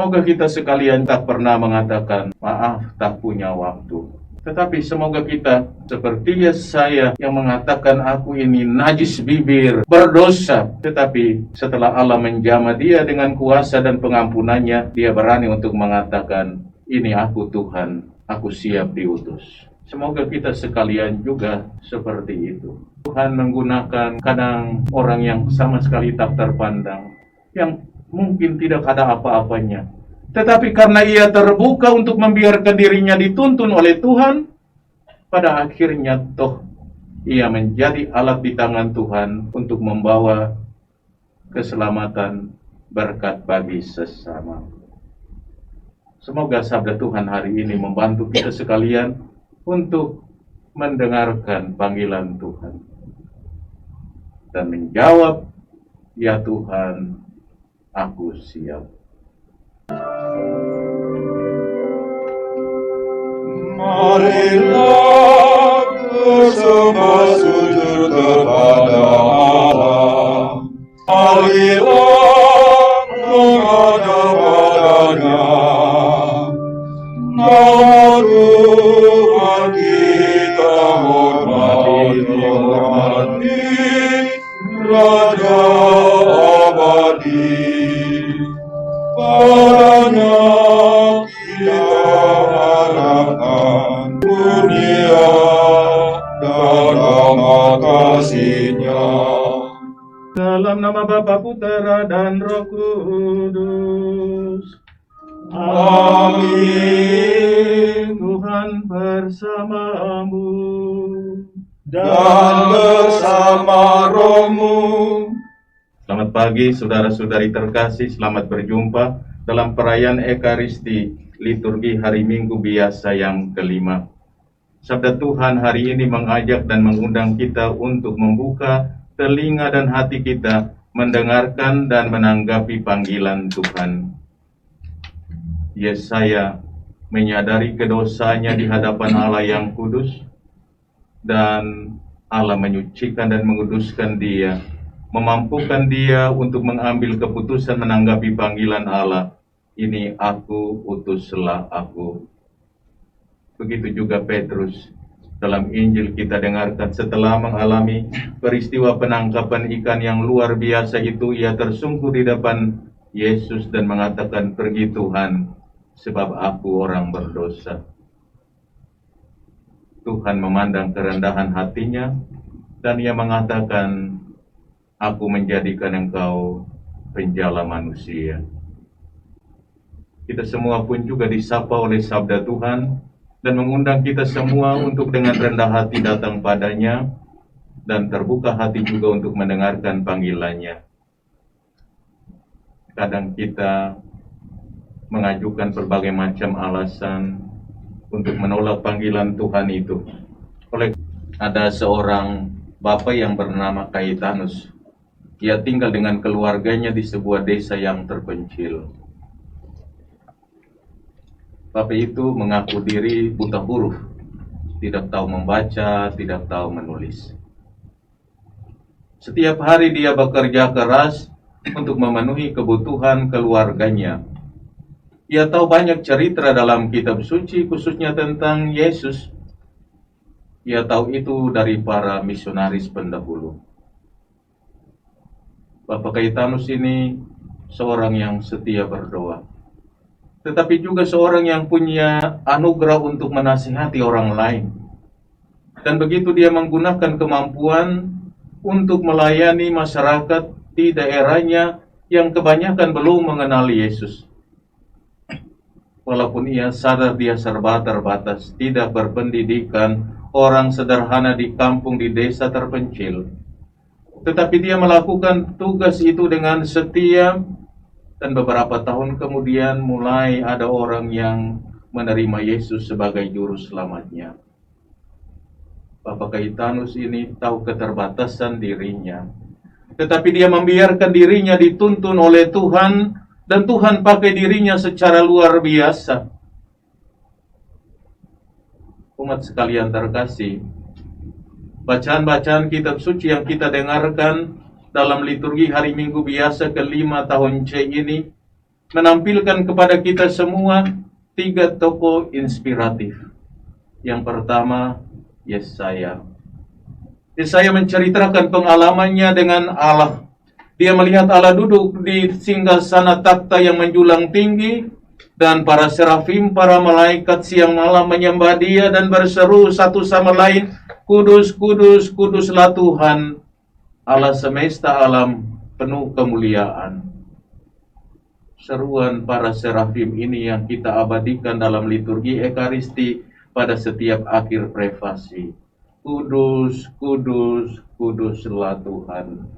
Semoga kita sekalian tak pernah mengatakan, maaf tak punya waktu. Tetapi semoga kita seperti Yesaya yang mengatakan, aku ini najis bibir, berdosa. Tetapi setelah Allah menjamah dia dengan kuasa dan pengampunannya, dia berani untuk mengatakan, ini aku Tuhan, aku siap diutus. Semoga kita sekalian juga seperti itu. Tuhan menggunakan kadang orang yang sama sekali tak terpandang, yang mungkin tidak ada apa-apanya. Tetapi karena ia terbuka untuk membiarkan dirinya dituntun oleh Tuhan, pada akhirnya toh ia menjadi alat di tangan Tuhan untuk membawa keselamatan berkat bagi sesama. Semoga sabda Tuhan hari ini membantu kita sekalian untuk mendengarkan panggilan Tuhan dan menjawab, ya Tuhan, aku siap. Marilah bersembah sujud kepada Allah. Marilah menghadap padanya. Nama Tuhan kita hormati, Raja abadi. Padanya kita harapkan kurnia dan rahmat kasih-Nya. Dalam nama Bapa, Putera, dan Roh Kudus. Amin. Tuhan bersamamu Dan bersama rohmu. Selamat pagi saudara-saudari terkasih, selamat berjumpa dalam perayaan Ekaristi liturgi hari Minggu biasa yang kelima. Sabda Tuhan hari ini mengajak dan mengundang kita untuk membuka telinga dan hati kita, mendengarkan dan menanggapi panggilan Tuhan. Yesaya menyadari kedosanya di hadapan Allah yang kudus, dan Allah menyucikan dan menguduskan dia, memampukan dia untuk mengambil keputusan menanggapi panggilan Allah. Ini aku, utuslah aku. Begitu juga Petrus. Dalam Injil kita dengarkan, setelah mengalami peristiwa penangkapan ikan yang luar biasa itu, ia tersungkur di depan Yesus dan mengatakan, pergi Tuhan, sebab aku orang berdosa. Tuhan memandang kerendahan hatinya, dan ia mengatakan, aku menjadikan engkau penjala manusia. Kita semua pun juga disapa oleh sabda Tuhan, dan mengundang kita semua untuk dengan rendah hati datang padanya, dan terbuka hati juga untuk mendengarkan panggilannya. Kadang kita mengajukan berbagai macam alasan untuk menolak panggilan Tuhan itu. Ada seorang bapak yang bernama Caetanus. Ia tinggal dengan keluarganya di sebuah desa yang terpencil. Bapak itu mengaku diri buta huruf, tidak tahu membaca, tidak tahu menulis. Setiap hari dia bekerja keras untuk memenuhi kebutuhan keluarganya. Ia tahu banyak cerita dalam kitab suci, khususnya tentang Yesus. Ia tahu itu dari para misionaris pendahulu. Bapak Caetanus ini seorang yang setia berdoa, tetapi juga seorang yang punya anugerah untuk menasihati orang lain. Dan begitu dia menggunakan kemampuan untuk melayani masyarakat di daerahnya yang kebanyakan belum mengenal Yesus. Walaupun ia sadar dia serba terbatas, tidak berpendidikan, orang sederhana di kampung, di desa terpencil, tetapi dia melakukan tugas itu dengan setia. Dan beberapa tahun kemudian mulai ada orang yang menerima Yesus sebagai juru selamatnya. Bapak Caetanus ini tahu keterbatasan dirinya, tetapi dia membiarkan dirinya dituntun oleh Tuhan, dan Tuhan pakai dirinya secara luar biasa. Umat sekalian terkasih, bacaan-bacaan kitab suci yang kita dengarkan dalam liturgi hari Minggu biasa kelima tahun C ini menampilkan kepada kita semua 3 tokoh inspiratif. Yang pertama, Yesaya. Yesaya menceritakan pengalamannya dengan Allah. Dia melihat Allah duduk di singgasana takhta yang menjulang tinggi, dan para serafim, para malaikat siang malam menyembah dia dan berseru satu sama lain, Kudus, kudus, kuduslah Tuhan, Allah semesta alam, penuh kemuliaan. Seruan para serafim ini yang kita abadikan dalam liturgi Ekaristi pada setiap akhir prefasi. Kudus, kudus, kuduslah Tuhan.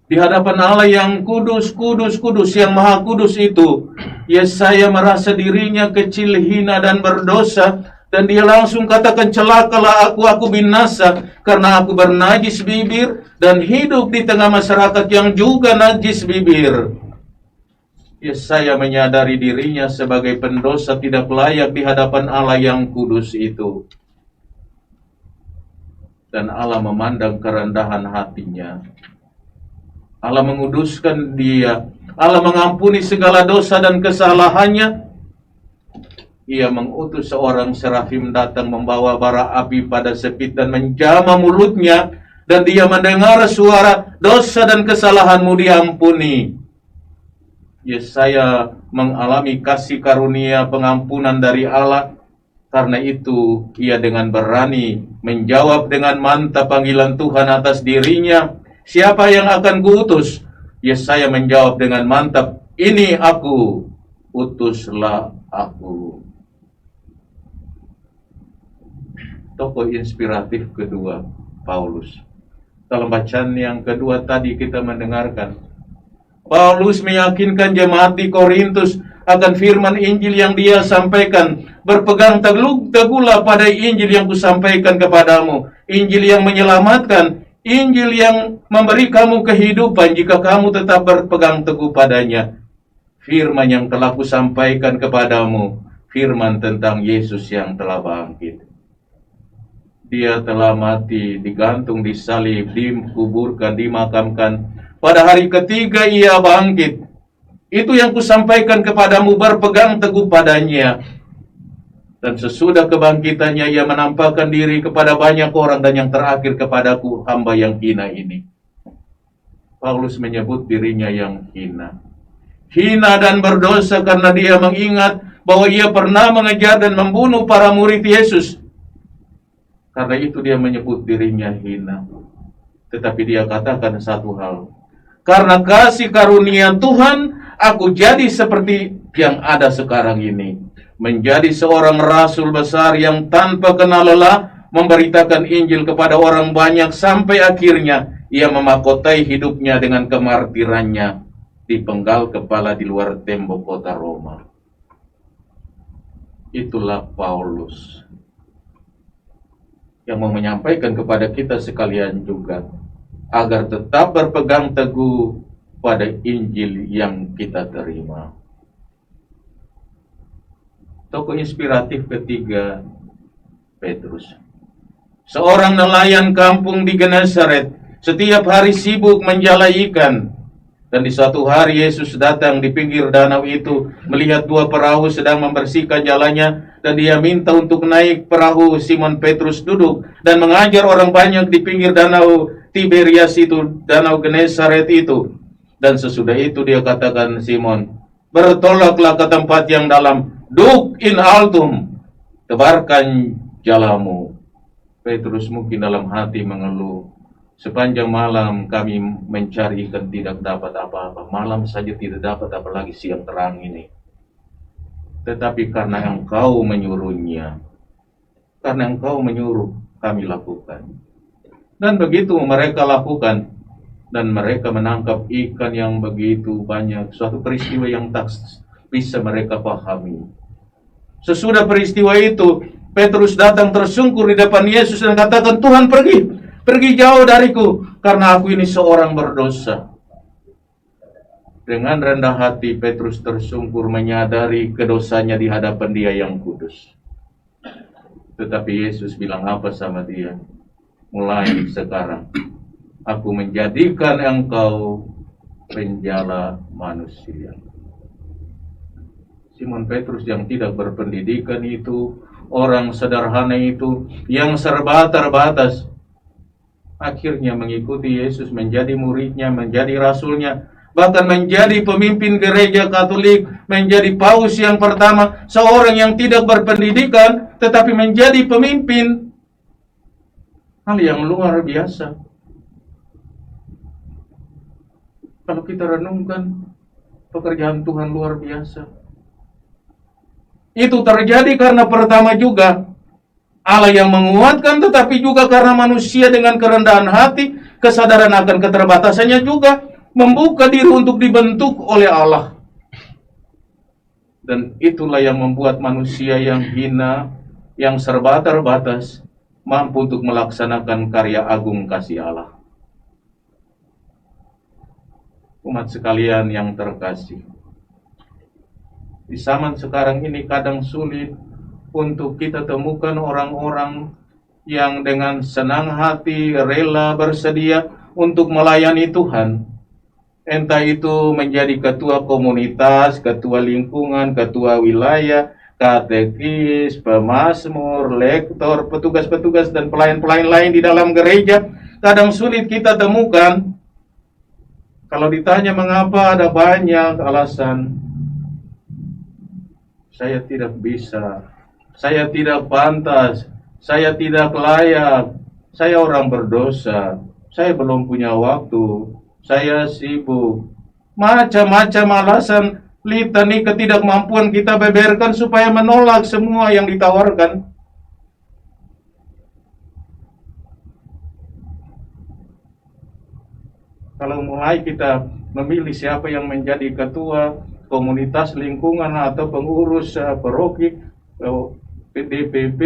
Di hadapan Allah yang kudus, kudus, kudus, yang maha kudus itu, Yesaya merasa dirinya kecil, hina, dan berdosa, dan dia langsung katakan, celakalah aku binasa, karena aku bernajis bibir, dan hidup di tengah masyarakat yang juga najis bibir. Yesaya menyadari dirinya sebagai pendosa tidak layak di hadapan Allah yang kudus itu. Dan Allah memandang kerendahan hatinya. Allah menguduskan dia. Allah mengampuni segala dosa dan kesalahannya. Ia mengutus seorang serafim datang membawa bara api pada sepit dan menjamah mulutnya. Dan dia mendengar suara, dosa dan kesalahanmu diampuni. Yesaya mengalami kasih karunia pengampunan dari Allah. Karena itu ia dengan berani menjawab dengan mantap panggilan Tuhan atas dirinya. Siapa yang akan kuutus? Yesaya menjawab dengan mantap, ini aku, utuslah aku. Tokoh inspiratif kedua, Paulus. Dalam bacaan yang kedua tadi kita mendengarkan, Paulus meyakinkan jemaat di Korintus akan firman Injil yang dia sampaikan. Berpegang teguhlah pada Injil yang kusampaikan kepadamu. Injil yang menyelamatkan, Injil yang memberi kamu kehidupan jika kamu tetap berpegang teguh padanya. Firman yang telah kusampaikan kepadamu, firman tentang Yesus yang telah bangkit. Dia telah mati, digantung, disalib, dikuburkan, dimakamkan. Pada hari ketiga ia bangkit. Itu yang kusampaikan kepadamu, berpegang teguh padanya. Dan sesudah kebangkitannya ia menampakkan diri kepada banyak orang, dan yang terakhir kepadaku, hamba yang hina ini. Paulus menyebut dirinya yang hina. Hina dan berdosa karena dia mengingat bahwa ia pernah mengejar dan membunuh para murid Yesus. Karena itu dia menyebut dirinya hina. Tetapi dia katakan satu hal. Karena kasih karunia Tuhan, aku jadi seperti yang ada sekarang ini. Menjadi seorang rasul besar yang tanpa kenal lelah memberitakan Injil kepada orang banyak sampai akhirnya ia memahkotai hidupnya dengan kemartirannya dipenggal kepala di luar tembok kota Roma. Itulah Paulus yang mau menyampaikan kepada kita sekalian juga agar tetap berpegang teguh pada Injil yang kita terima. Tokoh inspiratif ketiga, Petrus. Seorang nelayan kampung di Genesaret, setiap hari sibuk menjala ikan. Dan di suatu hari Yesus datang di pinggir danau itu, melihat 2 perahu sedang membersihkan jalannya, dan dia minta untuk naik perahu Simon Petrus duduk, dan mengajar orang banyak di pinggir danau Tiberias itu, danau Genesaret itu. Dan sesudah itu dia katakan, Simon, bertolaklah ke tempat yang dalam, duk in altum, tebarkan jalamu. Petrus mungkin dalam hati mengeluh, sepanjang malam kami mencari ikan tidak dapat apa-apa. Malam saja tidak dapat, apalagi siang terang ini. Tetapi karena engkau menyuruhnya, karena engkau menyuruh, kami lakukan. Dan begitu mereka lakukan, dan mereka menangkap ikan yang begitu banyak. Suatu peristiwa yang tak bisa mereka pahami. Sesudah peristiwa itu, Petrus datang tersungkur di depan Yesus dan katakan, Tuhan, pergi jauh dariku, karena aku ini seorang berdosa. Dengan rendah hati Petrus tersungkur menyadari kedosanya di hadapan Dia yang kudus. Tetapi Yesus bilang apa sama dia? Mulai sekarang aku menjadikan engkau penjala manusia. Simon Petrus yang tidak berpendidikan itu, orang sederhana itu, yang serba terbatas, akhirnya mengikuti Yesus, menjadi muridnya, menjadi rasulnya, bahkan menjadi pemimpin gereja Katolik, menjadi paus yang pertama, seorang yang tidak berpendidikan, tetapi menjadi pemimpin. Hal yang luar biasa. Kalau kita renungkan, pekerjaan Tuhan luar biasa. Itu terjadi karena pertama juga Allah yang menguatkan, tetapi juga karena manusia dengan kerendahan hati, kesadaran akan keterbatasannya juga membuka diri untuk dibentuk oleh Allah. Dan itulah yang membuat manusia yang hina, yang serba terbatas, mampu untuk melaksanakan karya agung kasih Allah. Umat sekalian yang terkasih, di zaman sekarang ini kadang sulit untuk kita temukan orang-orang yang dengan senang hati rela bersedia untuk melayani Tuhan. Entah itu menjadi ketua komunitas, ketua lingkungan, ketua wilayah, katekis, pemazmur, lektor, petugas-petugas dan pelayan-pelayan lain di dalam gereja. Kadang sulit kita temukan. Kalau ditanya mengapa, ada banyak alasan. Saya tidak bisa, saya tidak pantas, saya tidak layak, saya orang berdosa, saya belum punya waktu, saya sibuk. Macam-macam alasan, litani ketidakmampuan kita beberkan supaya menolak semua yang ditawarkan. Kalau mulai kita memilih siapa yang menjadi ketua komunitas lingkungan atau pengurus paroki, DPP,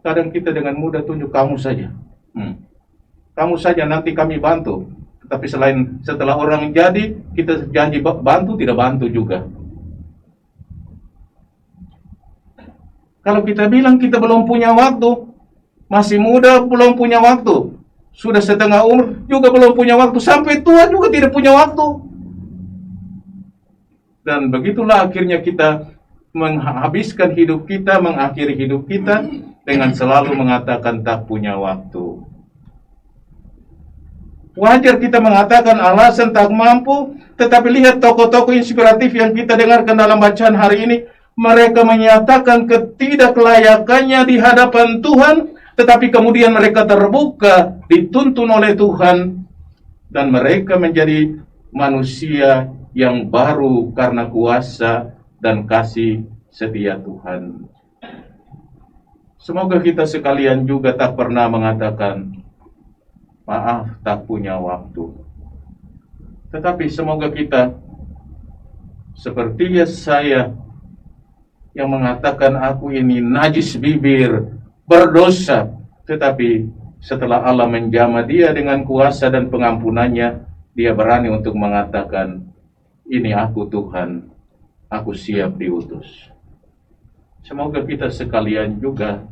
kadang kita dengan mudah tunjuk kamu saja. Kamu saja, nanti kami bantu. Tapi setelah orang jadi, kita janji bantu, tidak bantu juga. Kalau kita bilang kita belum punya waktu, masih muda belum punya waktu, sudah setengah umur juga belum punya waktu, sampai tua juga tidak punya waktu. Dan begitulah akhirnya kita menghabiskan hidup kita, mengakhiri hidup kita dengan selalu mengatakan tak punya waktu. Wajar kita mengatakan alasan tak mampu, tetapi lihat tokoh-tokoh inspiratif yang kita dengarkan dalam bacaan hari ini. Mereka menyatakan ketidaklayakannya di hadapan Tuhan, tetapi kemudian mereka terbuka, dituntun oleh Tuhan, dan mereka menjadi manusia yang baru karena kuasa dan kasih setia Tuhan. Semoga kita sekalian juga tak pernah mengatakan, maaf tak punya waktu. Tetapi semoga kita seperti Yesaya yang mengatakan, aku ini najis bibir, berdosa. Tetapi setelah Allah menjamah dia dengan kuasa dan pengampunannya, dia berani untuk mengatakan, ini aku Tuhan, aku siap diutus. Semoga kita sekalian juga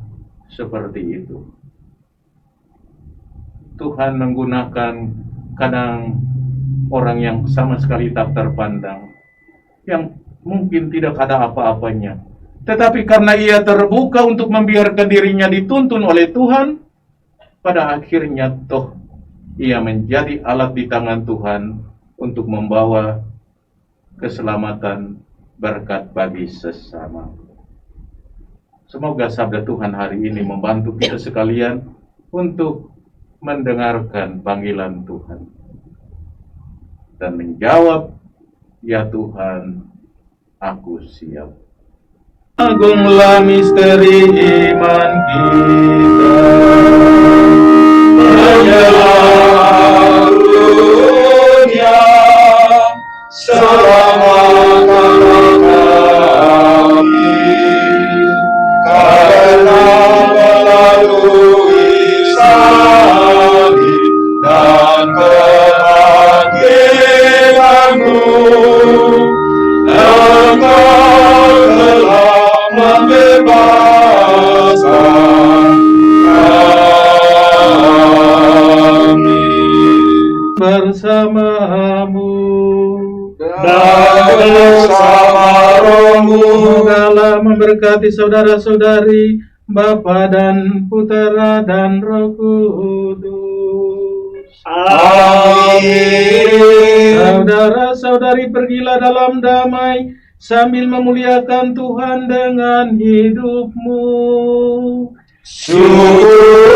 seperti itu. Tuhan menggunakan kadang orang yang sama sekali tak terpandang, yang mungkin tidak ada apa-apanya, tetapi karena ia terbuka untuk membiarkan dirinya dituntun oleh Tuhan, pada akhirnya toh ia menjadi alat di tangan Tuhan untuk membawa keselamatan berkat bagi sesama. Semoga sabda Tuhan hari ini membantu kita sekalian untuk mendengarkan panggilan Tuhan dan menjawab, ya Tuhan, aku siap. Agunglah misteri iman kita, Penyelam dunia, selamatkanlah kami, karena melalui salib dan kebangkitan-Mu, Engkau telah membebaskan kami. memberkati saudara-saudari, Bapa dan Putera dan Roh Kudus. Amin. Saudara-saudari, pergilah dalam damai sambil memuliakan Tuhan dengan hidupmu. Syukur